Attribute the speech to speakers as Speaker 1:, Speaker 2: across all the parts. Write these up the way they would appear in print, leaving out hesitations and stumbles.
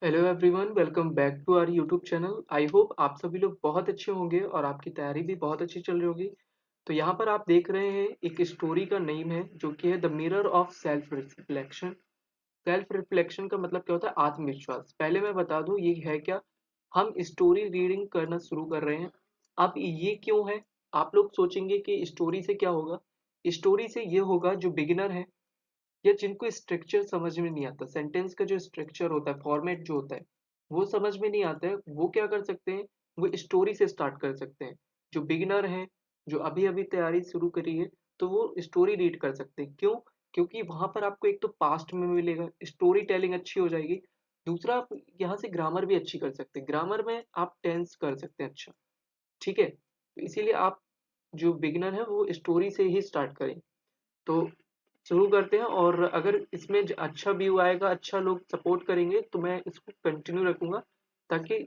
Speaker 1: Hello everyone, welcome back to our YouTube channel. I hope आप सभी लोग बहुत अच्छे होंगे और आपकी तैयारी भी बहुत अच्छी चल रही होगी। तो यहाँ पर आप देख रहे हैं एक स्टोरी का नेम है जो कि है the mirror of self reflection. Self reflection का मतलब क्या होता है? आत्मविश्वास। पहले मैं बता दूं ये है क्या। हम स्टोरी रीडिंग करना शुरू कर रहे हैं। अब ये क्यों है? आप लोग सोचेंगे कि स्टोरी से क्या होगा। स्टोरी से ये होगा, जो बिगिनर है या जिनको स्ट्रक्चर समझ में नहीं आता, सेंटेंस का जो स्ट्रक्चर होता है, फॉर्मेट जो होता है वो समझ में नहीं आता है, वो क्या कर सकते हैं, वो स्टोरी से स्टार्ट कर सकते हैं। जो बिगिनर है, जो अभी अभी तैयारी शुरू करी है, तो वो स्टोरी रीड कर सकते हैं। क्यों? क्योंकि वहां पर आपको एक तो पास्ट में मिलेगा, स्टोरी टेलिंग अच्छी हो जाएगी। दूसरा, आप यहाँ से ग्रामर भी अच्छी कर सकते हैं। ग्रामर में आप टेंस कर सकते हैं अच्छा। ठीक है, तो इसीलिए आप जो बिगिनर है वो स्टोरी से ही स्टार्ट करें। तो शुरू करते हैं, और अगर इसमें अच्छा व्यू आएगा, अच्छा लोग सपोर्ट करेंगे, तो मैं इसको कंटिन्यू रखूंगा ताकि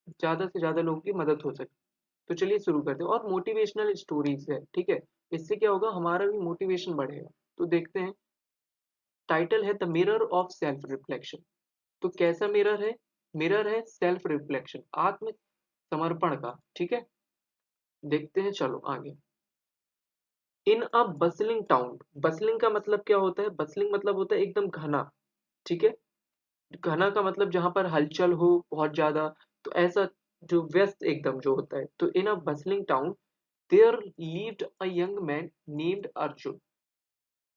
Speaker 1: ज़्यादा से ज़्यादा लोगों की मदद हो सके। तो चलिए शुरू करते हैं। और मोटिवेशनल स्टोरीज है, ठीक है। इससे क्या होगा, हमारा भी मोटिवेशन बढ़ेगा। तो देखते हैं। टाइटल है the mirror of self reflection. तो कैसा मिरर है? मिरर है सेल्फ रिफ्लेक्शन, आत्म समर्पण का। ठीक है, देखते हैं, चलो आगे। इन अ बसलिंग टाउन। बसलिंग का मतलब क्या होता है? बसलिंग मतलब होता है एकदम घना। ठीक है, घना का मतलब जहां पर हलचल हो बहुत ज्यादा, तो ऐसा जो व्यस्त एकदम जो होता है। तो in a bustling town there lived a young man named Arjun.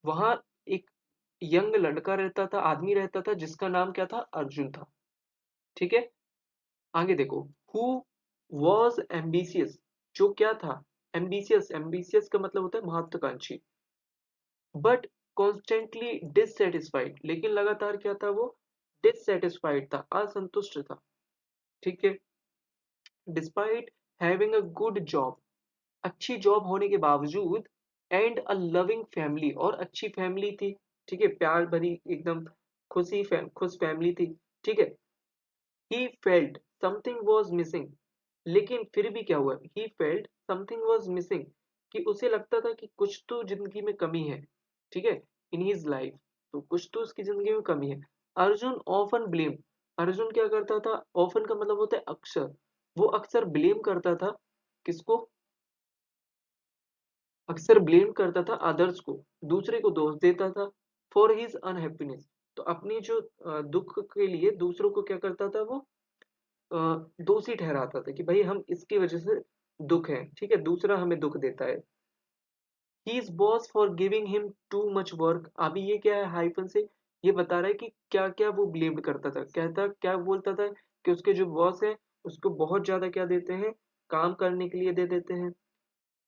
Speaker 1: वहां एक यंग लड़का रहता था, आदमी रहता था, जिसका नाम क्या था? अर्जुन था। ठीक है, आगे देखो। Who was ambitious. जो क्या था? एम्बिशियस। एम्बिशियस का मतलब होता है महत्वाकांक्षी। But constantly dissatisfied. लेकिन लगातार क्या था वो? डिससेटिस्फाइड था, असंतुष्ट था। ठीक है, despite having a good job. अच्छी जॉब होने के बावजूद, एंड अ लविंग फैमिली, और अच्छी फैमिली थी। ठीक है, प्यार भरी एकदम खुश फैमिली थी। ठीक है, he felt something was missing. लेकिन फिर भी क्या हुआ? He felt something was missing, कि उसे लगता था कि कुछ तो जिंदगी में कमी है। ठीक है, इन हिज लाइफ, तो कुछ तो उसकी जिंदगी में कमी है। Arjun often blame. अर्जुन क्या करता था? ऑफन का मतलब होता है अक्सर। वो अक्सर ब्लेम करता था। किसको? अक्सर ब्लेम करता था अदर्स को, दूसरे को दोष देता था। For his unhappiness. तो अपनी जो दुख के लिए दूसरों को क्या करता था वो? दोषी ठहराता था कि भाई हम इसकी वजह से दुख है। ठीक है, दूसरा हमें दुख देता है। He is boss for giving him too much work. अभी ये क्या है? हाइफन से ये बता रहा है कि क्या क्या वो ब्लेम करता था। कहता क्या बोलता था? कि उसके जो बॉस है उसको बहुत ज्यादा क्या देते हैं? काम करने के लिए दे देते हैं।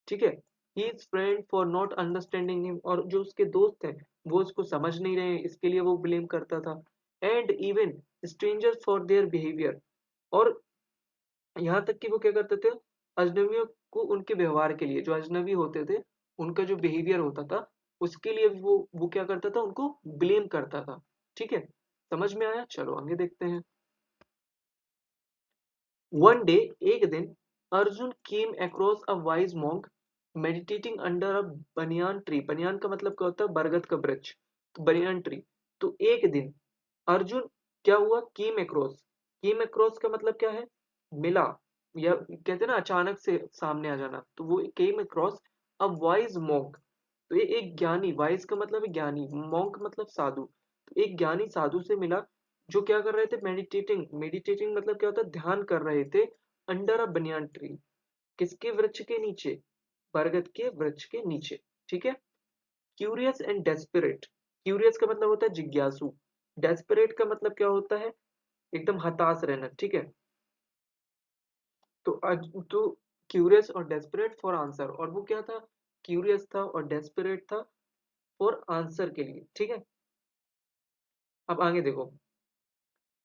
Speaker 1: ठीक है, he is friend for not understanding him. और जो उसके दोस्त हैं वो उसको समझ नहीं रहे हैं, इसके लिए वो ब्लेम करता था। And even strangers for their behaviour. और यहाँ तक कि वो क्या करते थे? अजनबियों को उनके व्यवहार के लिए, जो अजनबी होते थे उनका जो बिहेवियर होता था उसके लिए वो क्या करता था? उनको ब्लेम करता था। ठीक है, समझ में आया? चलो आगे देखते हैं। वन डे, एक दिन, Arjun came across a wise monk meditating under a banyan tree. बनियान का मतलब क्या होता है? बरगद का वृक्ष। तो बनियान ट्री। तो एक दिन अर्जुन क्या हुआ? Came across. केम अक्रॉस का मतलब क्या है? मिला, या कहते हैं ना अचानक से सामने आ जाना। तो वो came across a wise monk. तो ये एक ज्ञानी, वाइज का मतलब है ज्ञानी, मॉन्क मतलब साधु। तो एक ज्ञानी साधु से मिला, जो क्या कर रहे थे? मेडिटेटिंग। मेडिटेटिंग मतलब क्या होता है? ध्यान कर रहे थे। Under a banyan tree. किसके वृक्ष के नीचे? बरगद के वृक्ष के नीचे। ठीक है, क्यूरियस एंड डेस्परेट। क्यूरियस का मतलब होता है जिज्ञासु। डेस्परेट का मतलब क्या होता है? एकदम हताश रहना। ठीक है, तो आज तो क्यूरियस और डेस्परेट फॉर आंसर। और वो क्या था? क्यूरियस था और डेस्परेट था फॉर आंसर के लिए। ठीक है, अब आगे देखो।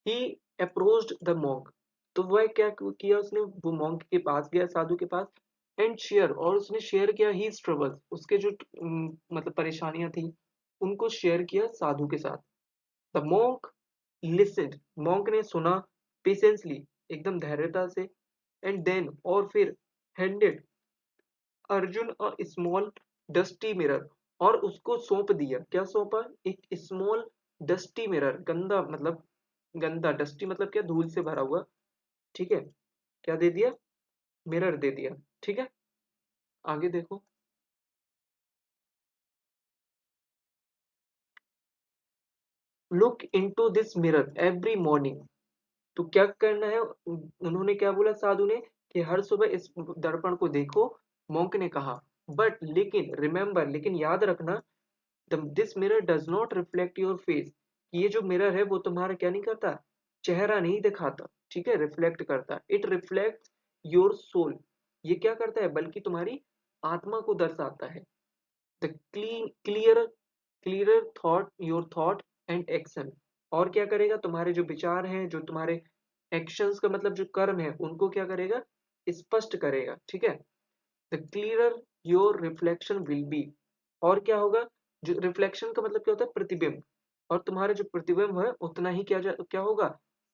Speaker 1: ही अप्रोच्ड द मॉन्क। तो वह क्या किया उसने? वो मॉन्क के पास गया, साधु के पास। एंड शेयर, और उसने शेयर किया ही ट्रबल्स, उसके जो मतलब परेशानियां थी उनको शेयर किया साधु के साथ। The monk listened. मॉन्क ने सुना पेशेंसली, एकदम धैर्यता से। एंड देन, और फिर, handed Arjun a small dusty mirror. और उसको सौंप दिया। क्या सौंपा? एक स्मॉल डस्टी मिरर। गंदा मतलब गंदा, डस्टी मतलब क्या, धूल से भरा हुआ, ठीक है, क्या दे दिया, मिरर दे दिया, ठीक है। आगे देखो। Look into this mirror every morning. तो क्या करना है, उन्होंने क्या बोला साधु ने, कि हर सुबह इस दर्पण को देखो, मोंक ने कहा। बट लेकिन रिमेंबर, लेकिन याद रखना, this mirror does not reflect your face. ये जो मिरर है वो तुम्हारा क्या नहीं करता, चेहरा नहीं दिखाता, ठीक है, रिफ्लेक्ट करता, इट रिफ्लेक्ट योर सोल। ये क्या करता है, बल्कि तुम्हारी आत्मा को दर्शाता है। The clear clearer thought your thought and action. और क्या करेगा, तुम्हारे जो विचार हैं, जो तुम्हारे एक्शंस का मतलब जो कर्म है, उनको क्या करेगा, स्पष्ट करेगा, ठीक है। The clearer your reflection will be. और क्या होगा, जो रिफ्लेक्शन का मतलब क्या होता है, प्रतिबिंब। और तुम्हारा जो प्रतिबिंब है उतना ही क्या होगा,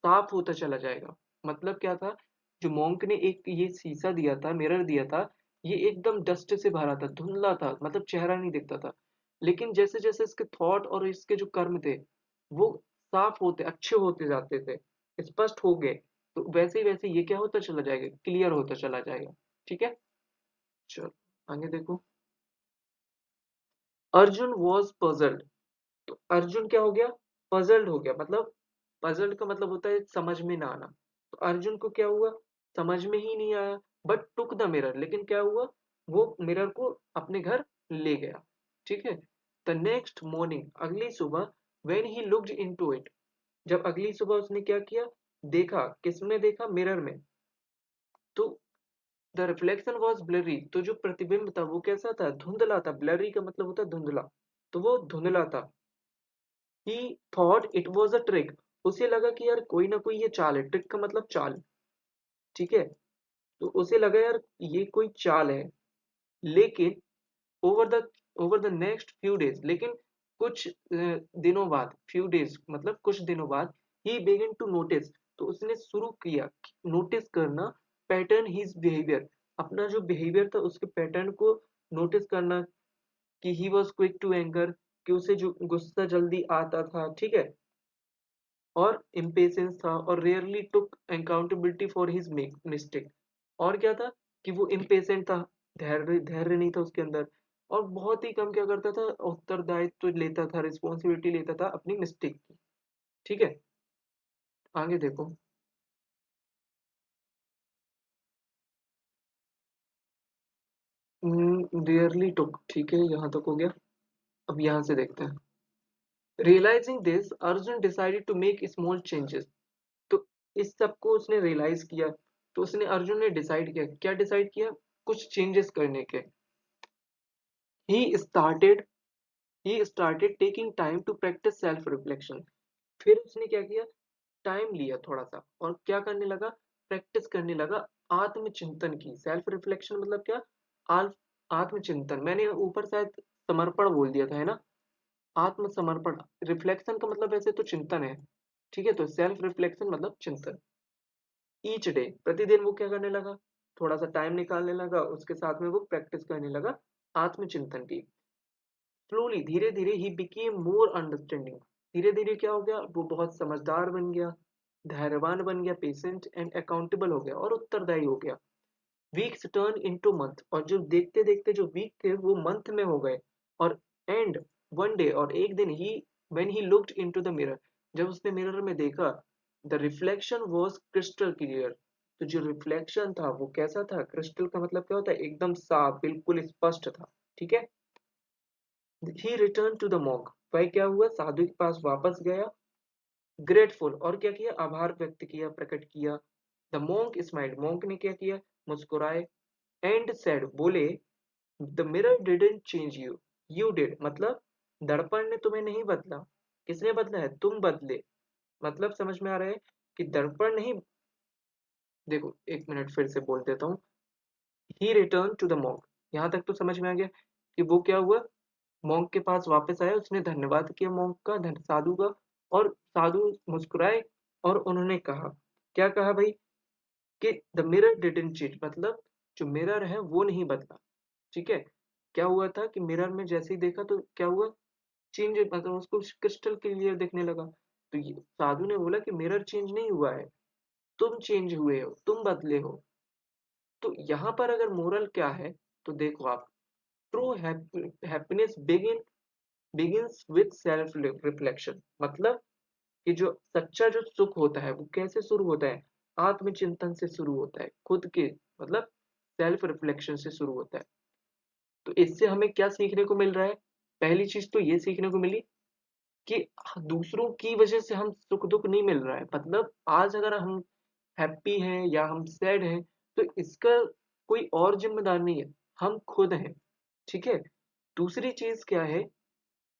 Speaker 1: साफ होता चला जाएगा। मतलब क्या था, जो मोंक ने एक ये शीशा दिया था, मिरर दिया था, ये एकदम डस्ट से भरा था, धुंधला था, मतलब चेहरा नहीं दिखता था। लेकिन जैसे जैसे इसके थॉट और इसके जो कर्म थे, वो साफ होते, अच्छे होते जाते थे, स्पष्ट हो गए, तो वैसे ही वैसे ये क्या होता चला जाएगा, क्लियर होता चला जाएगा, ठीक है। चलो आगे देखो। Arjun was puzzled. तो अर्जुन क्या हो गया, पजल्ड हो गया। मतलब पजल्ड का मतलब होता है समझ में ना आना। तो अर्जुन को क्या हुआ, समझ में ही नहीं आया। बट टुक द मिरर, लेकिन क्या हुआ, वो मिरर को अपने घर ले गया, ठीक है। द नेक्स्ट मॉर्निंग, अगली सुबह, when he looked into it, जब अगली सुबह उसने क्या किया, देखा, किसमें देखा, मिरर में। तो द रिफ्लेक्शन वॉज ब्लरी, तो जो प्रतिबिंब था वो कैसा था, धुंधला था। ब्लरी का मतलब होता है धुंधला, तो वो धुंधला था। ही thought it was a trick, उसे लगा कि यार कोई ना कोई ये चाल है, ट्रिक का मतलब चाल, ठीक है। तो उसे लगा यार ये कोई चाल है। लेकिन over the over the next few days, लेकिन कुछ दिनों बाद, फ्यू डेज मतलब कुछ दिनों बाद, ही बिगन टू नोटिस, तो उसने शुरू किया नोटिस करना, पैटर्न हिज बिहेवियर, अपना जो बिहेवियर था उसके पैटर्न को नोटिस करना, कि he was quick to anger, कि उसे जो गुस्सा जल्दी आता था, ठीक है, और इम्पेशेंस था, और rarely took accountability for his mistake. और क्या था, कि वो इम्पेशेंट था, धैर्य धैर्य नहीं था उसके अंदर, और बहुत ही कम क्या करता था, उत्तरदायित्व लेता था, रिस्पॉन्सिबिलिटी लेता था अपनी मिस्टेक की, ठीक है। आगे देखो। रेयरली टुक, ठीक है, यहाँ तक हो गया। अब यहाँ से देखते हैं। Realising this, Arjun decided to make small changes. तो इस सब को उसने रियलाइज किया, तो उसने, अर्जुन ने डिसाइड किया, क्या डिसाइड किया, कुछ चेंजेस करने के। He started he started taking time to practise self reflection. फिर उसने क्या किया, टाइम लिया थोड़ा सा, और क्या करने लगा, प्रैक्टिस करने लगा आत्मचिंतन की। सेल्फ रिफ्लेक्शन मतलब क्या, आत्मचिंतन। मैंने ऊपर शायद समर्पण बोल दिया था, है ना, आत्मसमर्पण। रिफ्लेक्शन का मतलब वैसे तो चिंतन है, ठीक है। तो सेल्फ रिफ्लेक्शन मतलब चिंतन। ईच डे, प्रतिदिन वो क्या करने लगा, थोड़ा सा टाइम निकालने लगा, उसके साथ में वो प्रैक्टिस करने लगा आत्मचिंतन की। स्लोली, धीरे धीरे, ही बिकेम मोर अंडरस्टैंडिंग। धीरे धीरे क्या हो गया, वो बहुत समझदार बन गया, धैर्यवान बन गया, पेशेंट एंड अकाउंटेबल हो गया, और उत्तरदायी हो गया। वीक्स टर्न इनटू मंथ, और जो देखते देखते जो वीक थे वो मंथ में हो गए। और एंड वन डे, और एक दिन, he when he looked into the mirror, जब उसने मिरर में देखा, the reflection was crystal clear. तो जो रिफ्लेक्शन था वो कैसा था, क्रिस्टल का मतलब क्या होता है, एकदम साफ, बिल्कुल स्पष्ट था, ठीक है। ही रिटर्न टू द मॉन्क, वह क्या हुआ, साधु के पास वापस गया। ग्रेटफुल, और क्या किया, आभार व्यक्त किया, प्रकट किया। द मॉन्क स्माइल्ड, मॉन्क ने क्या किया, मुस्कुराए। एंड सेड, बोले, the mirror didn't change you, you did, मतलब दर्पण ने तुम्हें नहीं बदला। किसने बदला है, तुम बदले। मतलब समझ में आ रहा है कि दर्पण नहीं, देखो एक मिनट फिर से बोल देता हूँ। ही रिटर्न टू द मॉन्क, यहाँ तक तो समझ में आ गया कि वो क्या हुआ, मॉन्क के पास वापस आया, उसने धन्यवाद किया मॉन्क का, साधु का। और साधु मुस्कुराए, और उन्होंने कहा, क्या कहा भाई, कि द मिरर डिडंट चीट, मतलब जो मिरर है वो नहीं बदला, ठीक है। क्या हुआ था कि मिरर में जैसे ही देखा तो क्या हुआ, चेंज, मतलब उसको क्रिस्टल क्लियर दिखने लगा। तो ये साधु ने बोला कि मिरर चेंज नहीं हुआ है, तुम चेंज हुए हो, तुम बदले हो। तो यहाँ पर अगर मोरल क्या है, तो देखो आप, true happiness begins with self reflection. मतलब कि जो सच्चा जो सुख होता है वो कैसे शुरू होता है, आत्मचिंतन से शुरू होता है, खुद के मतलब सेल्फ रिफ्लेक्शन से शुरू होता है। तो इससे हमें क्या सीखने को मिल रहा है, पहली चीज तो ये सीखने को मिली कि दूसरों की वजह से हम सुख दुख नहीं मिल रहा है। मतलब आज अगर हम हैप्पी हैं या हम सैड हैं, तो इसका कोई और जिम्मेदार नहीं है, हम खुद हैं। ठीक है। दूसरी चीज क्या है,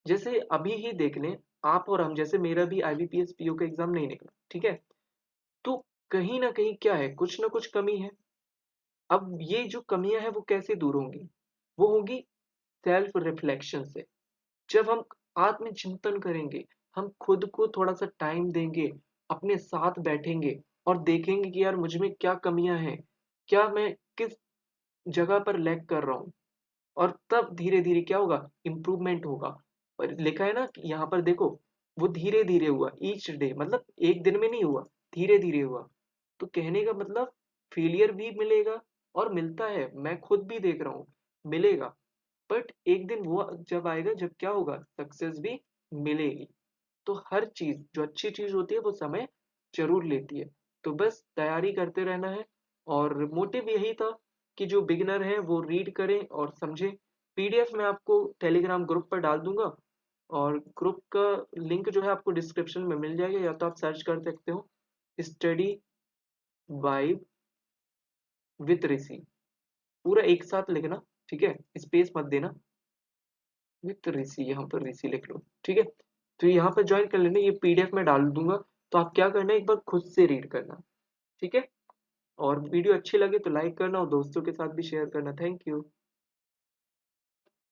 Speaker 1: जैसे अभी ही देख लें, आप और हम, जैसे मेरा भी आईबीपीएस पीओ का एग्जाम नहीं निकला, ठीक है, तो कहीं ना कहीं क्या है, कुछ ना कुछ कमी है। अब ये जो कमियां हैं वो कैसे दूर होंगी, वो होगी सेल्फ रिफ्लेक्शन से। जब हम आत्मचिंतन करेंगे, हम खुद को थोड़ा सा टाइम देंगे, अपने साथ बैठेंगे और देखेंगे कि यार मुझ में क्या कमियां हैं, क्या मैं किस जगह पर लैग कर रहा हूँ, और तब धीरे धीरे क्या होगा, इम्प्रूवमेंट होगा। और लिखा है ना कि यहाँ पर देखो, वो धीरे धीरे हुआ, ईच डे, मतलब एक दिन में नहीं हुआ, धीरे धीरे हुआ। तो कहने का मतलब फेलियर भी मिलेगा, और मिलता है, मैं खुद भी देख रहा हूँ, मिलेगा। बट एक दिन वो जब आएगा जब क्या होगा, सक्सेस भी मिलेगी। तो हर चीज जो अच्छी चीज होती है वो समय जरूर लेती है। तो बस तैयारी करते रहना है। और मोटिव यही था कि जो बिगिनर है वो रीड करें और समझें। पीडीएफ मैं आपको टेलीग्राम ग्रुप पर डाल दूंगा, और ग्रुप का लिंक जो है आपको डिस्क्रिप्शन में मिल जाएगा, या तो आप सर्च कर सकते हो स्टडी वाइब विथ ऋषि, पूरा एक साथ लिखना, ठीक है, स्पेस मत देना, विथ ऋषि, यहाँ पर ऋषि लिख लो, ठीक है। तो यहाँ पर ज्वाइन कर लेना, ये पीडीएफ में डाल दूंगा। तो आप क्या करना है, एक बार खुद से रीड करना, ठीक है। और वीडियो अच्छी लगे तो लाइक करना और दोस्तों के साथ भी शेयर करना। Thank you.